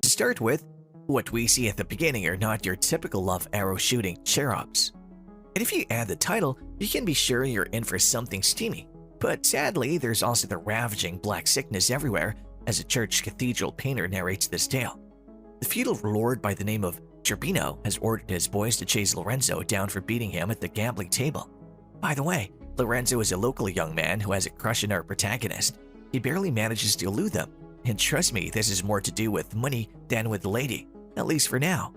To start with, what we see at the beginning are not your typical love arrow shooting cherubs. And if you add the title, you can be sure you're in for something steamy. But sadly, there's also the ravaging black sickness everywhere, as a church cathedral painter narrates this tale. The feudal lord by the name of Cherubino has ordered his boys to chase Lorenzo down for beating him at the gambling table. By the way, Lorenzo is a local young man who has a crush on our protagonist. He barely manages to elude them, and trust me, this is more to do with money than with the lady, at least for now.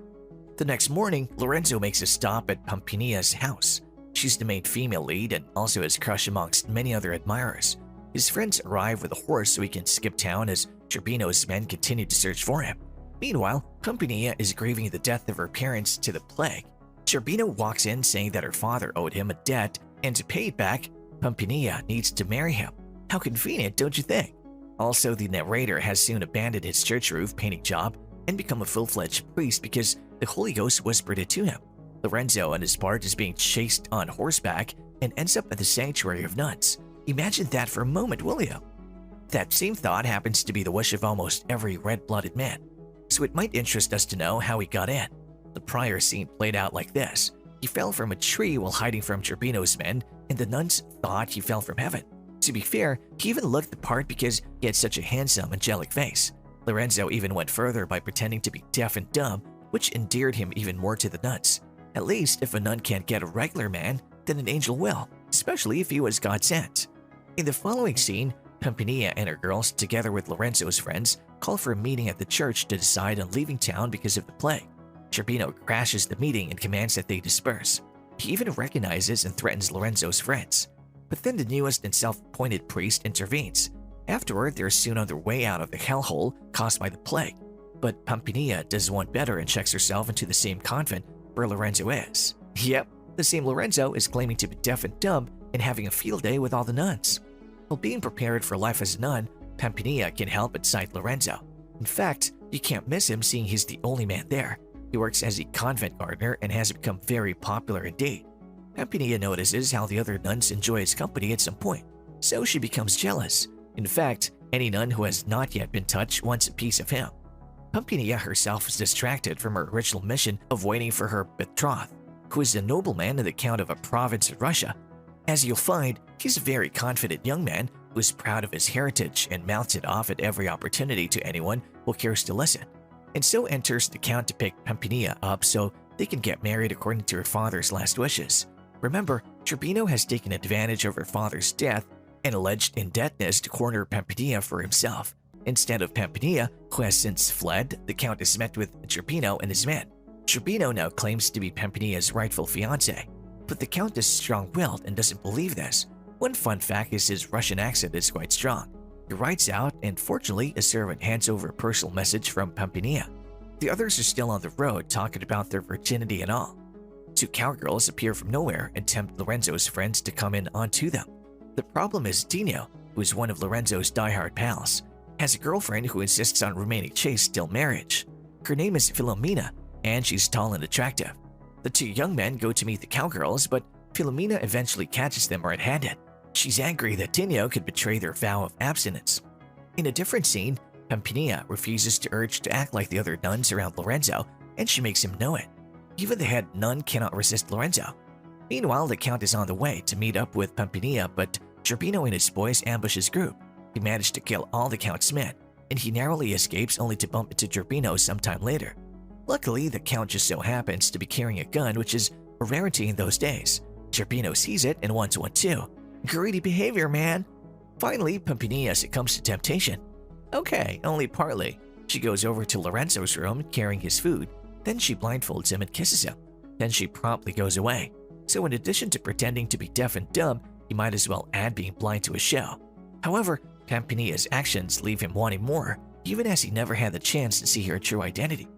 The next morning, Lorenzo makes a stop at Pampinia's house. She's the main female lead and also his crush amongst many other admirers. His friends arrive with a horse so he can skip town as Cherubino's men continue to search for him. Meanwhile, Pampinea is grieving the death of her parents to the plague. Cherubino walks in saying that her father owed him a debt, and to pay it back, Pampinea needs to marry him. How convenient, don't you think? Also, the narrator has soon abandoned his church roof painting job and become a full-fledged priest because the Holy Ghost whispered it to him. Lorenzo, on his part, is being chased on horseback and ends up at the sanctuary of nuns. Imagine that for a moment, will you? That same thought happens to be the wish of almost every red-blooded man, so it might interest us to know how he got in. The prior scene played out like this. He fell from a tree while hiding from Cherubino's men, and the nuns thought he fell from heaven. To be fair, he even looked the part because he had such a handsome, angelic face. Lorenzo even went further by pretending to be deaf and dumb, which endeared him even more to the nuns. At least, if a nun can't get a regular man, then an angel will, especially if he was God sent. In the following scene, Pampinea and her girls, together with Lorenzo's friends, call for a meeting at the church to decide on leaving town because of the plague. Cherubino crashes the meeting and commands that they disperse. He even recognizes and threatens Lorenzo's friends. But then the newest and self-appointed priest intervenes. Afterward, they're soon on their way out of the hellhole caused by the plague. But Pampinea does one better and checks herself into the same convent where Lorenzo is. Yep, the same Lorenzo is claiming to be deaf and dumb and having a field day with all the nuns. While being prepared for life as a nun, Pampinea can help but cite Lorenzo. In fact, you can't miss him seeing he's the only man there. He works as a convent gardener and has become very popular indeed. Pampinea notices how the other nuns enjoy his company at some point, so she becomes jealous. In fact, any nun who has not yet been touched wants a piece of him. Pampinea herself is distracted from her original mission of waiting for her betrothed, who is a nobleman and the count of a province in Russia. As you'll find, he's a very confident young man who is proud of his heritage and mounts it off at every opportunity to anyone who cares to listen. And so enters the count to pick Pampinea up so they can get married according to her father's last wishes. Remember, Cherubino has taken advantage of her father's death and alleged indebtedness to corner Pampinea for himself. Instead of Pampinea, who has since fled, the count is met with Cherubino and his men. Cherubino now claims to be Pampinea's rightful fiancé, but the count is strong-willed and doesn't believe this. One fun fact is his Russian accent is quite strong. He writes out, and fortunately, a servant hands over a personal message from Pampinea. The others are still on the road talking about their virginity and all. Two cowgirls appear from nowhere and tempt Lorenzo's friends to come in onto them. The problem is Dino, who is one of Lorenzo's diehard pals, has a girlfriend who insists on remaining chaste till marriage. Her name is Philomena, and she's tall and attractive. The two young men go to meet the cowgirls, but Philomena eventually catches them red-handed. She's angry that Dino could betray their vow of abstinence. In a different scene, Pampinea refuses to urge to act like the other nuns around Lorenzo, and she makes him know it. Even the head nun cannot resist Lorenzo. Meanwhile, the count is on the way to meet up with Pampinea, but Cherubino and his boys ambush his group. He managed to kill all the count's men, and he narrowly escapes only to bump into Cherubino sometime later. Luckily, the count just so happens to be carrying a gun, which is a rarity in those days. Cherubino sees it and wants one too. Greedy behavior, man. Finally, Pampinea succumbs to temptation. Okay, only partly. She goes over to Lorenzo's room carrying his food, then she blindfolds him and kisses him. Then she promptly goes away. So in addition to pretending to be deaf and dumb, he might as well add being blind to his show. However, Pampinea's actions leave him wanting more, even as he never had the chance to see her true identity.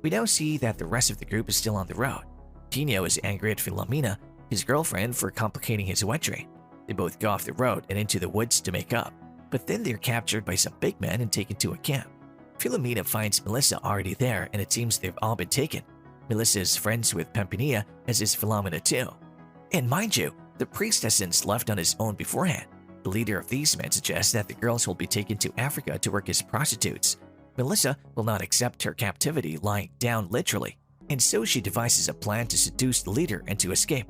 We now see that the rest of the group is still on the road. Dino is angry at Philomena, his girlfriend, for complicating his wet dream. They both go off the road and into the woods to make up, but then they're captured by some big men and taken to a camp. Philomena finds Melissa already there, and it seems they've all been taken. Melissa is friends with Pampinea, as is Philomena too. And mind you, the priest has since left on his own beforehand. The leader of these men suggests that the girls will be taken to Africa to work as prostitutes, Melissa will not accept her captivity lying down literally, and so she devises a plan to seduce the leader and to escape.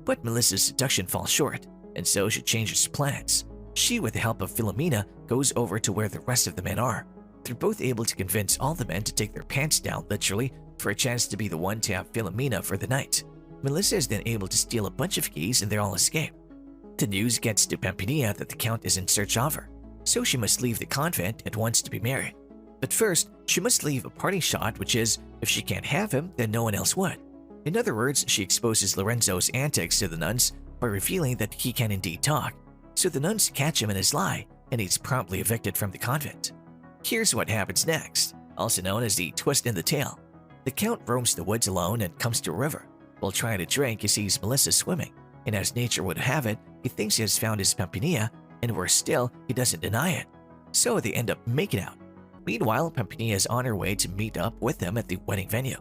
But Melissa's seduction falls short, and so she changes plans. She, with the help of Philomena, goes over to where the rest of the men are. They're both able to convince all the men to take their pants down literally for a chance to be the one to have Philomena for the night. Melissa is then able to steal a bunch of keys and they all escape. The news gets to Pampinea that the Count is in search of her, so she must leave the convent and wants to be married. But first, she must leave a parting shot, which is, if she can't have him, then no one else would. In other words, she exposes Lorenzo's antics to the nuns by revealing that he can indeed talk. So the nuns catch him in his lie, and he's promptly evicted from the convent. Here's what happens next, also known as the twist in the tale. The Count roams the woods alone and comes to a river. While trying to drink, he sees Melissa swimming, and as nature would have it, he thinks he has found his Pampinea, and worse still, he doesn't deny it. So they end up making out. Meanwhile, Pampinea is on her way to meet up with him at the wedding venue.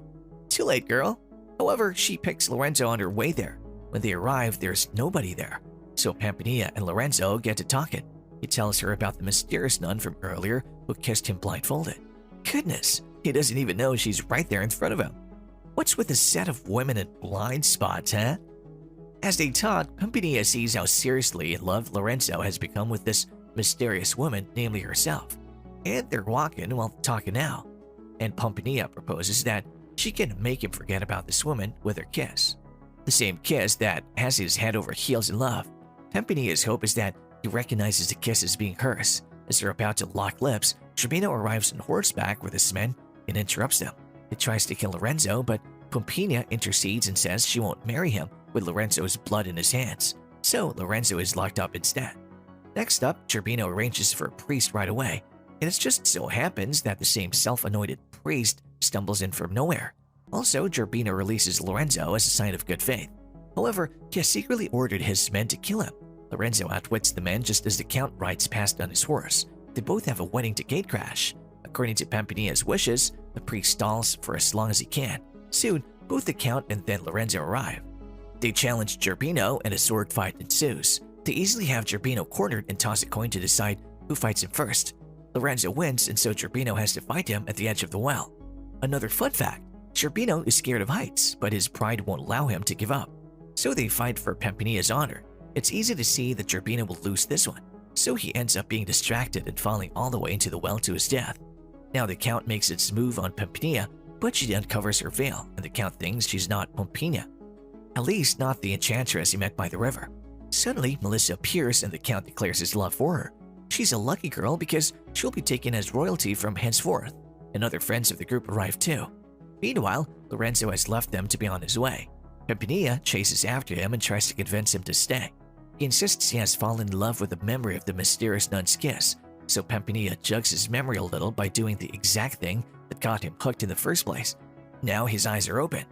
Too late, girl. However, she picks Lorenzo on her way there. When they arrive, there's nobody there. So Pampinea and Lorenzo get to talking. He tells her about the mysterious nun from earlier who kissed him blindfolded. Goodness, he doesn't even know she's right there in front of him. What's with a set of women in blind spots, huh? As they talk, Pampinea sees how seriously in love Lorenzo has become with this mysterious woman, namely herself. And they're walking while talking now. And Pampinea proposes that she can make him forget about this woman with her kiss. The same kiss that has his head over heels in love. Pampinea's hope is that he recognizes the kiss as being hers. As they're about to lock lips, Zerbino arrives on horseback with his men and interrupts them. He tries to kill Lorenzo, but Pampinea intercedes and says she won't marry him with Lorenzo's blood in his hands, so Lorenzo is locked up instead. Next up, Zerbino arranges for a priest right away, and it just so happens that the same self-anointed priest stumbles in from nowhere. Also, Zerbino releases Lorenzo as a sign of good faith. However, he has secretly ordered his men to kill him. Lorenzo outwits the men just as the Count rides past on his horse. They both have a wedding to gate crash. According to Pampinea's wishes, the priest stalls for as long as he can. Soon, both the Count and then Lorenzo arrive. They challenge Zerbino and a sword fight ensues. They easily have Zerbino cornered and toss a coin to decide who fights him first. Lorenzo wins, and so Zerbino has to fight him at the edge of the well. Another fun fact, Zerbino is scared of heights, but his pride won't allow him to give up. So they fight for Pampinea's honor. It's easy to see that Zerbino will lose this one, so he ends up being distracted and falling all the way into the well to his death. Now the Count makes its move on Pampinia, but she uncovers her veil, and the Count thinks she's not Pampinea. At least not the enchantress he met by the river. Suddenly, Melissa appears and the Count declares his love for her. She's a lucky girl because she'll be taken as royalty from henceforth, and other friends of the group arrive too. Meanwhile, Lorenzo has left them to be on his way. Pampinea chases after him and tries to convince him to stay. He insists he has fallen in love with the memory of the mysterious nun's kiss, so Pampinea jugs his memory a little by doing the exact thing that got him hooked in the first place. Now his eyes are open.